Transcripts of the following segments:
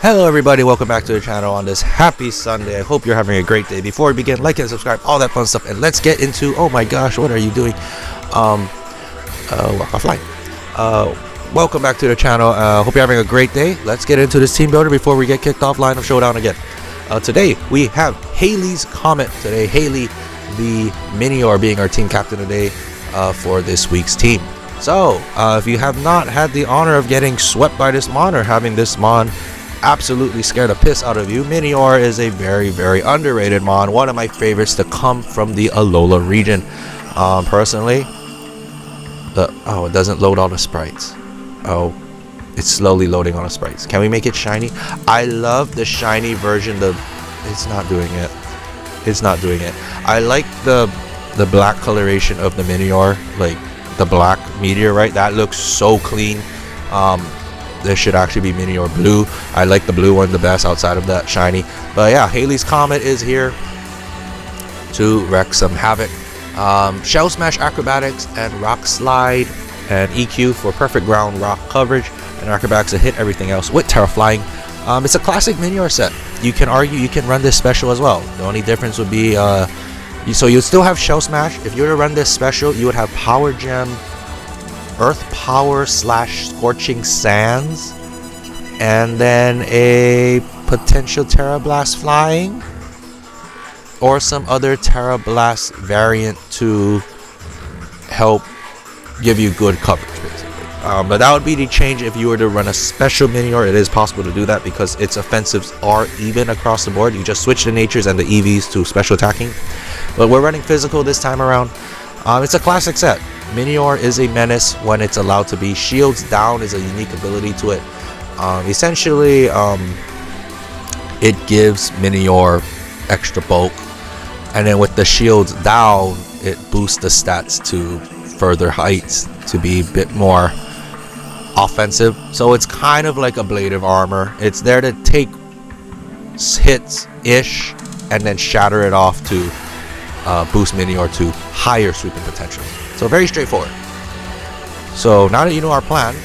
Hello everybody, welcome back to the channel on this happy Sunday. I hope you're having a great day. Before we begin, like and subscribe, all that fun stuff, and let's get into, oh my gosh, what are you doing? Walk offline. Welcome back to the channel. Hope you're having a great day. Let's get into this team builder before we get kicked off line of showdown again. Today we have Halley's Comet. Today Halley the Minior being our team captain today for this week's team. So if you have not had the honor of getting swept by this mon or having this mon absolutely scare the piss out of you, Minior is a very underrated mon, one of my favorites to come from the Alola region. Personally, it doesn't load all the sprites. Oh, it's slowly loading all the sprites. Can we make it shiny? I love the shiny version. It's not doing it. It's not doing it. I like the black coloration of the Minior, like the black meteor, right? That looks so clean. This should actually be Minior blue. I like the blue one the best outside of that shiny. But yeah, Halley's Comet is here to wreak some havoc. Shell Smash, Acrobatics, and Rock Slide and EQ for perfect ground rock coverage, and Acrobatics to hit everything else with Tera Flying. It's a classic Minior set. You can argue you can run this special as well. The only difference would be so you'd still have Shell Smash. If you were to run this special, you would have Power Gem, Earth Power / Scorching Sands, and then a potential Tera Blast Flying or some other Tera Blast variant to help give you good coverage, basically. But that would be the change if you were to run a special Minior. It is possible to do that because its offensives are even across the board. You just switch the natures and the EVs to special attacking. But we're running physical this time around. It's a classic set. Minior is a menace when it's allowed to be. Shields down is a unique ability to it. Essentially, it gives Minior extra bulk, and then with the shields down, it boosts the stats to further heights to be a bit more offensive. So it's kind of like a blade of armor. It's there to take hits-ish and then shatter it off to boost Minior to higher sweeping potential. So very straightforward. So now that you know our plan,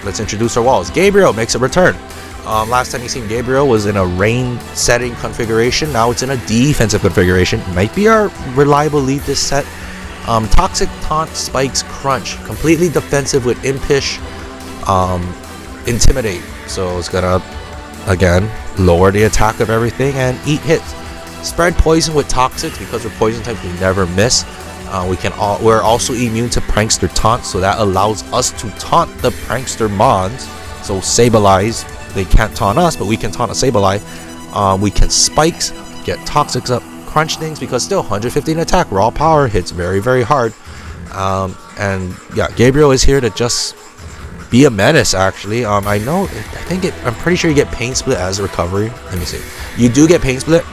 let's introduce our walls. Gabriel makes a return. Last time you seen Gabriel was in a rain setting configuration. Now it's in a defensive configuration. Might be our reliable lead this set. Toxic Taunt, Spikes, Crunch. Completely defensive with Impish, Intimidate. So it's gonna, again, lower the attack of everything and eat hits. Spread Poison with Toxic because we're Poison types, we never miss. We're also immune to Prankster Taunt, so that allows us to taunt the Prankster mons. So Sableye, they can't taunt us, but we can taunt a Sableye. We can Spikes, get Toxics up, Crunch things because still 115 attack, raw power, hits very hard. And yeah, Gabriel is here to just be a menace. Actually, I'm pretty sure you get Pain Split as a recovery. Let me see. You do get Pain Split.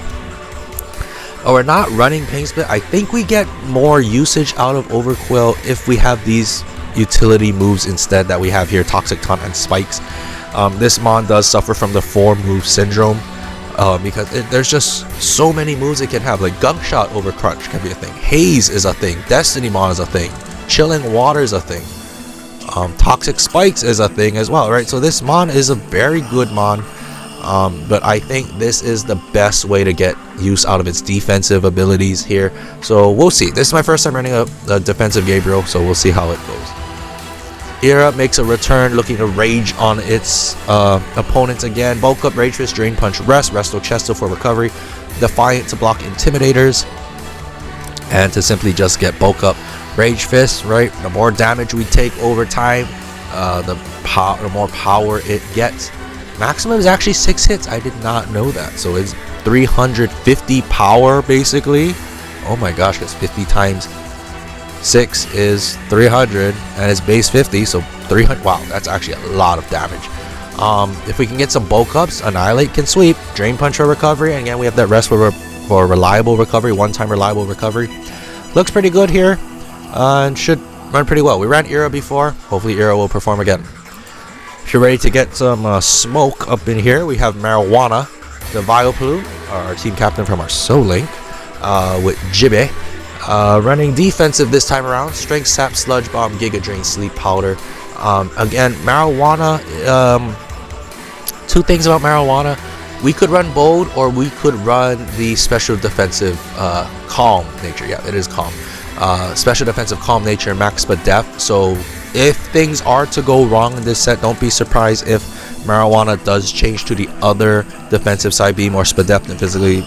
Oh, we're not running Pain Split. I think we get more usage out of Overqwil if we have these utility moves instead that we have here, Toxic Taunt and Spikes. This mon does suffer from the 4-move syndrome because there's just so many moves it can have. Like Gunk Shot over Crunch can be a thing. Haze is a thing. Destiny Mon is a thing. Chilling Water is a thing. Toxic Spikes is a thing as well, right? So this mon is a very good mon. But I think this is the best way to get use out of its defensive abilities here. So we'll see. This is my first time running a defensive Gabriel, so we'll see how it goes. Era makes a return looking to rage on its opponents again. Bulk up, Rage Fist, Drain Punch, Rest, Resto Chesto for recovery, Defiant to block Intimidators, and to simply just get bulk up. Rage Fist, right? The more damage we take over time, the more power it gets. Maximum is actually 6 hits. I did not know that. So it's 350 power basically. Oh my gosh, because 50 times 6 is 300 and it's base 50, so 300. Wow, that's actually a lot of damage. If we can get some bulk ups, Annihilate can sweep, Drain Punch for recovery, and again we have that Rest for reliable recovery, one-time reliable recovery. Looks pretty good here and should run pretty well. We ran Era before. Hopefully Era will perform again. If you're ready to get some smoke up in here, we have Marijuana, the Vileplume, our team captain from our Soul Link, with Jibbe. Running defensive this time around. Strength Sap, Sludge Bomb, Giga Drain, Sleep Powder. Again, Marijuana Two things about marijuana: we could run bold, or we could run the special defensive calm nature. Yeah, it is calm. Special defensive calm nature, max Spadef. So if things are to go wrong in this set, don't be surprised if marijuana does change to the other defensive side, be more Spadef than physically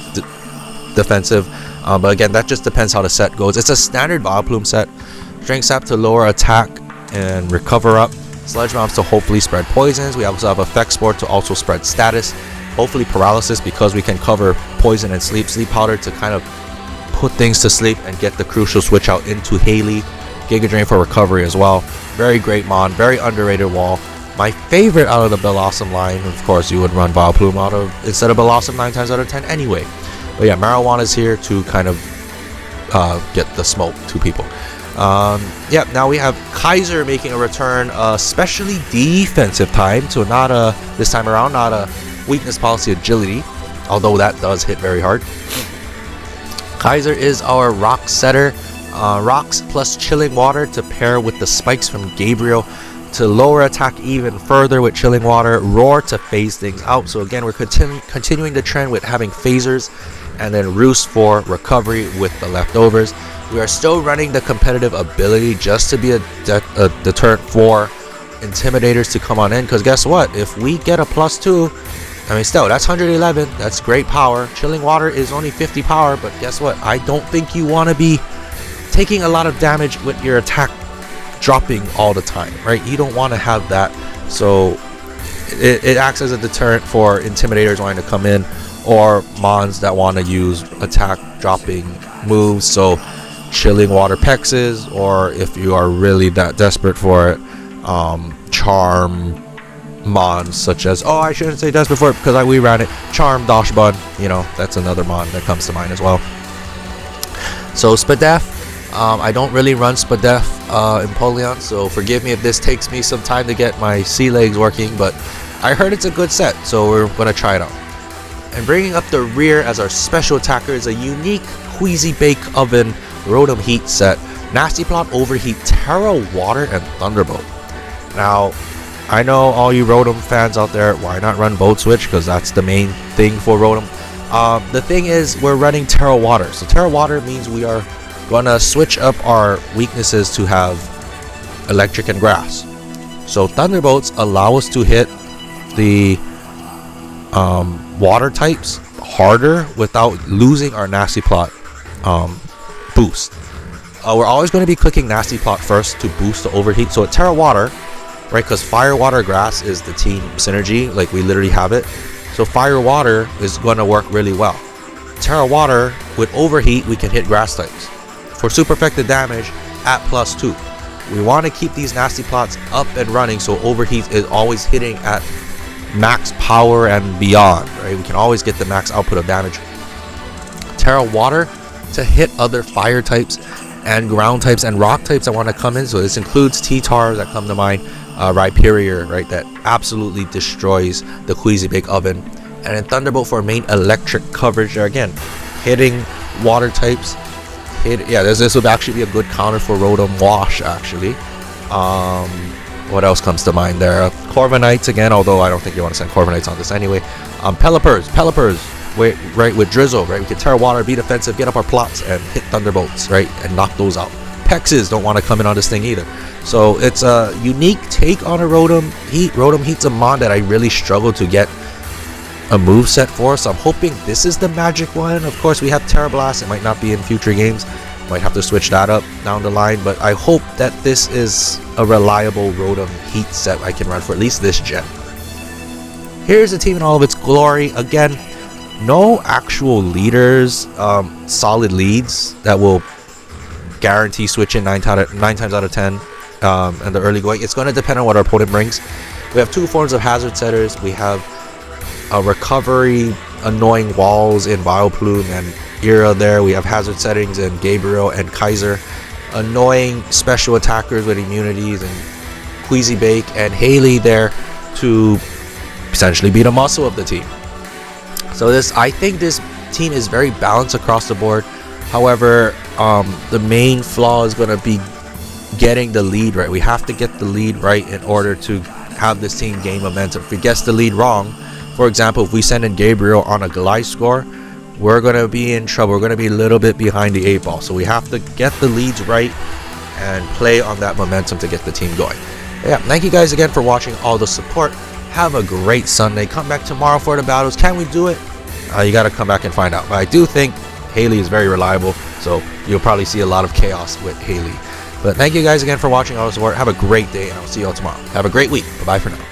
defensive. But again, that just depends how the set goes. It's a standard Vileplume set. Strength Sap to lower attack and recover up. Sludge Bombs to hopefully spread poisons. We also have Effect Sport to also spread status. Hopefully paralysis, because we can cover poison and sleep. Sleep Powder to kind of put things to sleep and get the crucial switch out into Halley. Giga Drain for recovery as well. Very great mon, very underrated wall. My favorite out of the Bellossom line, of course, you would run Vileplume out of instead of Bellossom 9 times out of 10 anyway. But yeah, marijuana is here to kind of get the smoke to people. Yeah, now we have Kaiser making a return, especially defensive time. So not this time around, not a weakness policy agility, although that does hit very hard. Kaiser is our rock setter. Rocks plus chilling water to pair with the spikes from Gabriel to lower attack even further with chilling water. Roar to phase things out. So again, we're continuing the trend with having phasers, and then Roost for recovery with the leftovers. We are still running the competitive ability just to be a deterrent for intimidators to come on in, because guess what, if we get a +2, I mean, still, that's 111, that's great power. Chilling water is only 50 power, but guess what, I don't think you want to be taking a lot of damage with your attack dropping all the time, right? You don't want to have that. So it acts as a deterrent for intimidators wanting to come in, or mons that want to use attack dropping moves. So chilling water pexes, or if you are really that desperate for it, charm mons such as, oh, I shouldn't say desperate for it because we ran it, charm Dosh Bun, you know, that's another mon that comes to mind as well. So Spadef, I don't really run Spadef Empoleon, so forgive me if this takes me some time to get my sea legs working, but I heard it's a good set, so we're gonna try it out. And bringing up the rear as our special attacker is a unique Queasy Bake Oven Rotom Heat set. Nasty Plot, Overheat, Tera Water, and Thunderbolt. Now, I know all you Rotom fans out there, why not run Volt Switch? Because that's the main thing for Rotom. The thing is, we're running Tera Water. So Tera Water means we are gonna switch up our weaknesses to have Electric and Grass. So Thunderbolts allow us to hit the water types harder without losing our Nasty Plot boost. We're always going to be clicking Nasty Plot first to boost the overheat. So at Tera Water, right, because Fire, Water, Grass is the team synergy, like we literally have it. So Fire, Water is going to work really well. Tera Water with overheat, we can hit Grass types for super effective damage at +2. We want to keep these Nasty Plots up and running, so overheat is always hitting at max power and beyond, right? We can always get the max output of damage. Tera Water to hit other fire types and ground types and rock types that want to come in. So this includes T-Tar that come to mind, Rhyperior, right, that absolutely destroys the Queasy Bake Oven. And then Thunderbolt for main electric coverage there, again hitting water types. This would actually be a good counter for Rotom Wash, actually. What else comes to mind there? Corviknights again, although I don't think you want to send Corviknights on this anyway. Pelipper's right, with Drizzle, right? We can Tera Water, be defensive, get up our plots, and hit Thunderbolts, right? And knock those out. Pexes don't want to come in on this thing either. So it's a unique take on a Rotom Heat. Rotom Heat's a mon that I really struggle to get a move set for, so I'm hoping this is the magic one. Of course, we have Terra Blast. It might not be in future games. Might have to switch that up down the line, but I hope that this is a reliable Rotom Heat set I can run for at least this gen. Here's the team in all of its glory. Again, no actual leaders, solid leads that will guarantee switching 9 times out of 10 in the early going. It's going to depend on what our opponent brings. We have two forms of hazard setters. We have a recovery, annoying walls in Vileplume and Era there. We have hazard settings in Gabriel and Kaiser. Annoying special attackers with immunities and Queasy Bake and Halley there to essentially be the muscle of the team. So I think this team is very balanced across the board. However, the main flaw is going to be getting the lead right. We have to get the lead right in order to have this team gain momentum. If we guess the lead wrong, For example, if we send in Gabriel on a Glide score, we're going to be in trouble. We're going to be a little bit behind the 8 ball. So we have to get the leads right and play on that momentum to get the team going. Yeah, thank you guys again for watching, all the support. Have a great Sunday. Come back tomorrow for the battles. Can we do it? You got to come back and find out. But I do think Halley is very reliable, so you'll probably see a lot of chaos with Halley. But thank you guys again for watching all the support. Have a great day, and I'll see you all tomorrow. Have a great week. Bye-bye for now.